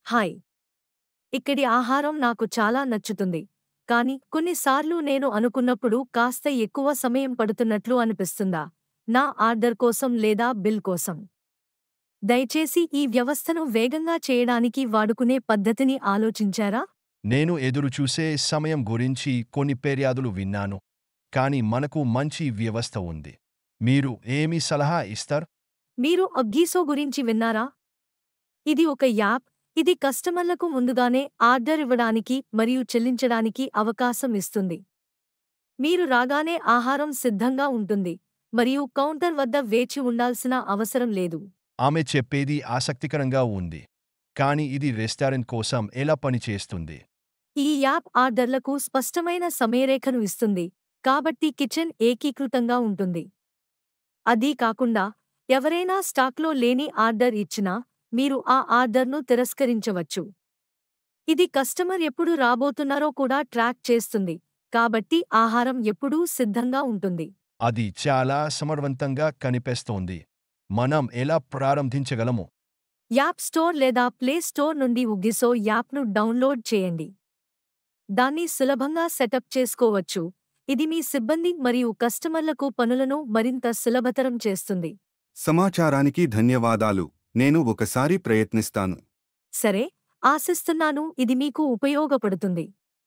Hi. ఇక్కడి ఆహారం నాకు చాలా నచ్చుతుంది. కానీ కొన్నిసార్లు నేను అనుకున్నప్పుడు కాస్త ఎక్కువ సమయం పడుతున్నట్లు అనిపిస్తుందా? నా ఆర్డర్ కోసం లేదా బిల్ కోసం. దయచేసి ఈ వ్యవస్థను వేగంగా చేయడానికి వాడుకునే పద్ధతిని ఆలోచించారా? నేను ఎదురుచూసే సమయం గురించి కొన్ని ఫిర్యాదులు విన్నాను, కానీ మనకు మంచి వ్యవస్థ ఉంది. మీరు ఏమి సలహా ఇస్తారు? మీరు అగ్గీసో గురించి విన్నారా? ఇది ఒక యాప్. ఇది కస్టమర్లకు ముందుగానే ఆర్డర్ ఇవ్వడానికి మరియు చెల్లించడానికి అవకాశం ఇస్తుంది. మీరు రాగానే ఆహారం సిద్ధంగా ఉంటుంది మరియు కౌంటర్ వద్ద వేచి ఉండాల్సిన అవసరం లేదు. ఆమె చెప్పేది ఆసక్తికరంగా ఉంది, కానీ ఇది రెస్టారెంట్ కోసం ఎలా పనిచేస్తుంది? ఈ యాప్ ఆర్డర్లకు స్పష్టమైన సమయరేఖను ఇస్తుంది, కాబట్టి కిచెన్ ఏకీకృతంగా ఉంటుంది. అదీ కాకుండా, ఎవరైనా స్టాక్లో లేని ఆర్డర్ ఇచ్చినా, మీరు ఆ ఆర్డర్ను తిరస్కరించవచ్చు. ఇది కస్టమర్ ఎప్పుడు రాబోతున్నారో కూడా ట్రాక్ చేస్తుంది, కాబట్టి ఆహారం ఎప్పుడూ సిద్ధంగా ఉంటుంది. అది చాలా సమర్థవంతంగా కనిపిస్తోంది. మనం ఎలా ప్రారంభించగలము? యాప్ స్టోర్ లేదా ప్లే స్టోర్ నుండి ఉగ్గిసో యాప్ను డౌన్లోడ్ చేయండి. దాన్ని సులభంగా సెటప్ చేసుకోవచ్చు. ఇది మీ సిబ్బంది మరియు కస్టమర్లకు పనులను మరింత సులభతరం చేస్తుంది. సమాచారానికి ధన్యవాదాలు. నేను ఒకసారి ప్రయత్నిస్తాను. సరే, ఆశిస్తున్నాను ఇది మీకు ఉపయోగపడుతుంది.